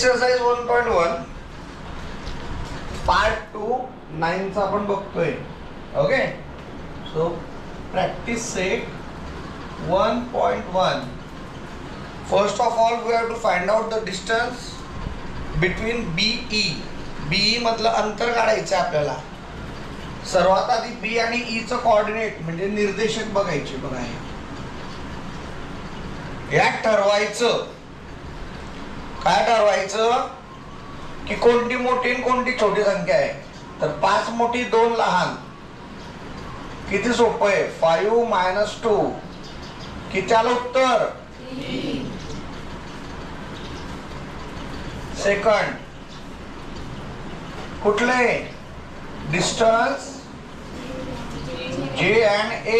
Exercise 1.1 part 2 9 चा आपण बघतोय. Okay, so practice set 1.1. First of all we have to find out the distance between BE. BE मधलं अंतर काढायचं आहे आपल्याला. सर्वात आधी बी आणि ई चं कोऑर्डिनेट म्हणजे निर्देशक बघायचे. बघा यात ठरवायचं काय ठरवायचं की कोणती मोठी आणि कोणती छोटी संख्या आहे. तर 5 मोठी 2 लहान. किती सोपं आहे. 5 - 2 किती आलं उत्तर. सेकंड कुठले distance J and A.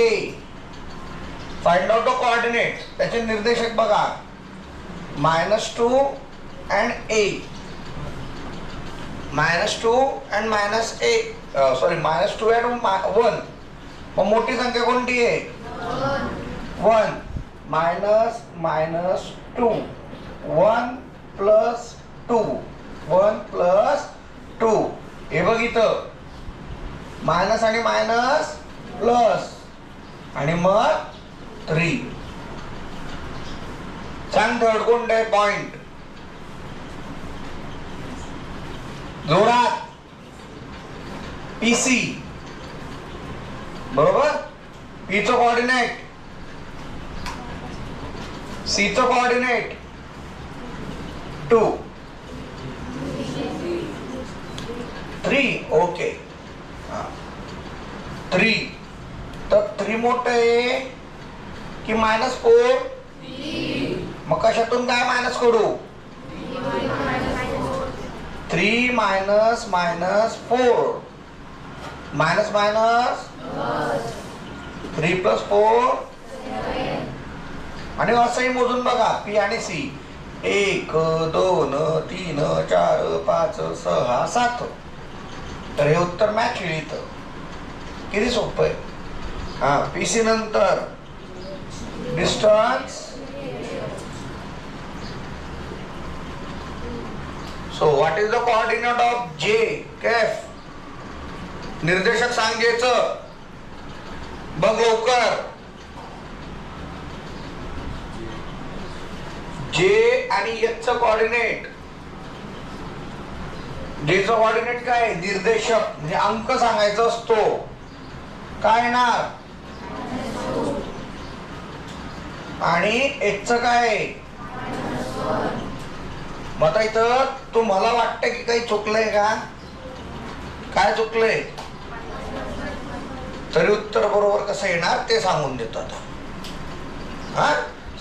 Find out the coordinate. त्याचे निर्देशक बघा -2 and A. -2 and -A. Sorry -2 and 1. मग मोठी संख्या कोणती आहे 1. -2 1 + 2 1 + 2. हे बघ इथं मायनस आणि मायनस प्लस आणि मग 3. सांग थर्ड कोणतं आहे पॉइंट. जोरात PC बरोबर. P चं कोऑर्डिनेट, C चं कोऑर्डिनेट 2 3. ओके 3. तर 3 मोठं आहे की -4. मग कशातून काय मायनस करू. 3 - -4 मायनस मायनस 3 + 4 आणि असंही मोजून बघा P आणि C 1 2 3 4 5 6 7. तर हे उत्तर मॅच होईल इथं. किती सोपं आहे. PC नंतर distance. So what is the coordinate of J. केफ निर्देशक सांगायचं बघ लवकर. J आणि H चं कोऑर्डिनेट. J चं कोऑर्डिनेट काय आहे निर्देशक म्हणजे अंक सांगायचा असतो. काय येणार आणि H चं काय आहे. मग आता इथं तुम्हाला वाटतं की काही चुकलंय का. काय चुकलंय तरी उत्तर बरोबर कसं येणार ते सांगून देतो आता.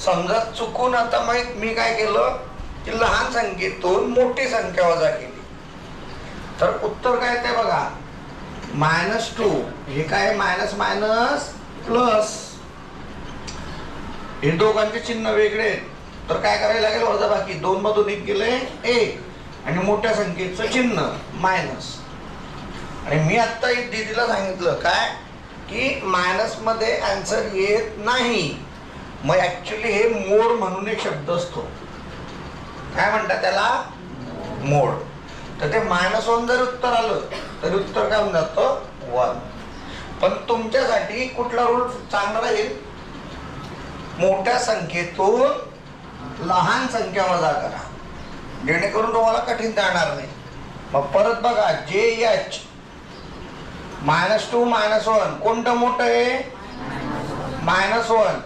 समजा चुकून आता मी काय केलं की लहान संख्येतून मोठी संख्या वजा केली. तर उत्तर काय ते बघा -2. हे काय मायनस मायनस प्लस. हे दोघांचे चिन्ह वेगळे. तर काय करायला लागेल वजाबाकी. 2 मधून 1 गेले 1 आणि मोठ्या संख्येचं चिन्ह मायनस. आणि मी आता दीदीला सांगितलं काय की मायनस मध्ये आन्सर येत नाही. मग ऍक्च्युली हे मोड म्हणून एक शब्द असतो. काय म्हणतात त्याला मोड. तर ते -1 जर उत्तर आलं तरी उत्तर काय होऊन जातं 1. पण तुमच्यासाठी कुठला रूल चांगला राहील. मोठ्या संख्येतून लहान संख्या वजा करा जेणेकरून तुम्हाला कठीण जाणार नाही. मग परत बघा JH -2 -1 कोणतं मोठं आहे -1.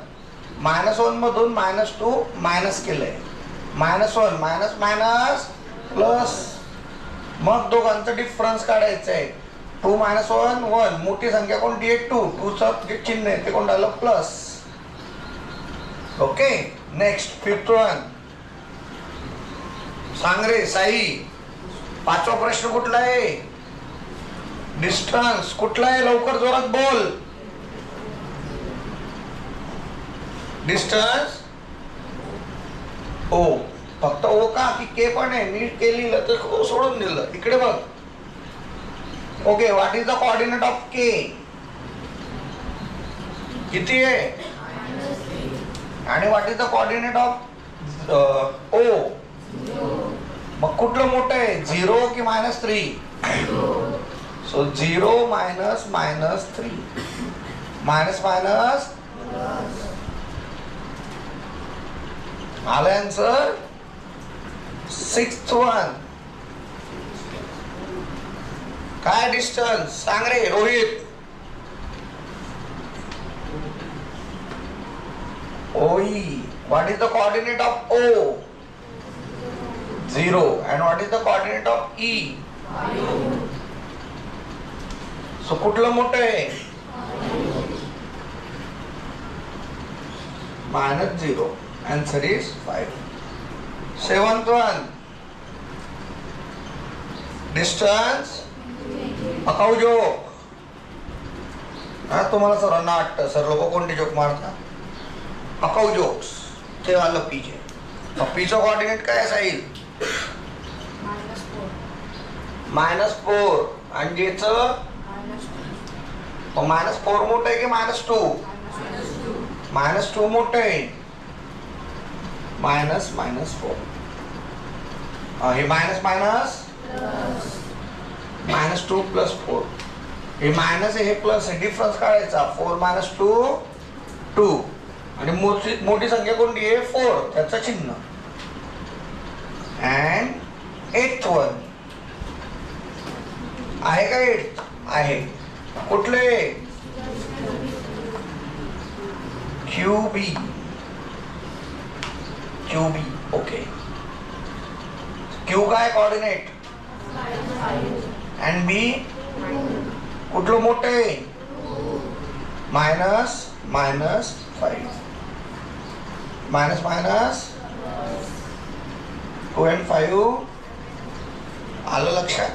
-1 मधून -2 मायनस केलंय. -1 मायनस मायनस प्लस. मग दोघांचं डिफरन्स काढायचं आहे. 2 - 1 1. मोठी संख्या कोणती आहे 2. 2 चं जे चिन्ह आहे ते कोणतं आलं plus. Okay next 5th one. सांग रे साई. 5वा प्रश्न कुठला आहे. डिस्टन्स कुठला आहे लवकर जोरात बोल. Distance O. फक्त O का की K पण आहे. मी K लिहिलं तर O सोडून दिलं. इकडे बघ. Okay what is the coordinate of K. किती आहे आणि what is the coordinate of O. मग कुठलं मोठं आहे, 0 की -3? सो 0 मायनस -3 मायनस मायनस आलं आन्सर. 6th वन काय डिस्टन्स सांग रे Rohit. OE. What is the coordinate of O? 0. And what is the coordinate of E? So कुठलं मोठं आहे, -0. Answer is 5. 7th one distance अकाऊ जोक. हा तुम्हाला सर्वांना वाटतं सर लोक कोणते जोक मारतात, अकाऊ जोक्स. ते आलं पीचे. मग पीचं कोऑर्डिनेट काय असेल, -4. आणि जेचं -4 मोठं आहे की -2? -2 मोठं आहे. -4 हे मायनस -2 + 4. हे मायनस आहे, हे प्लस आहे, डिफरन्स काढायचा. 4 - 2 2. आणि मोठी संख्या कोणती आहे, 4, त्याचं चिन्ह. अँड 8th वन आहे का, 8 आहे. कुठले, QB. ओके. Q काय कोऑर्डिनेट, अँड B कुठलं मोठं आहे, -5 -2 and 5. आलं लक्षात.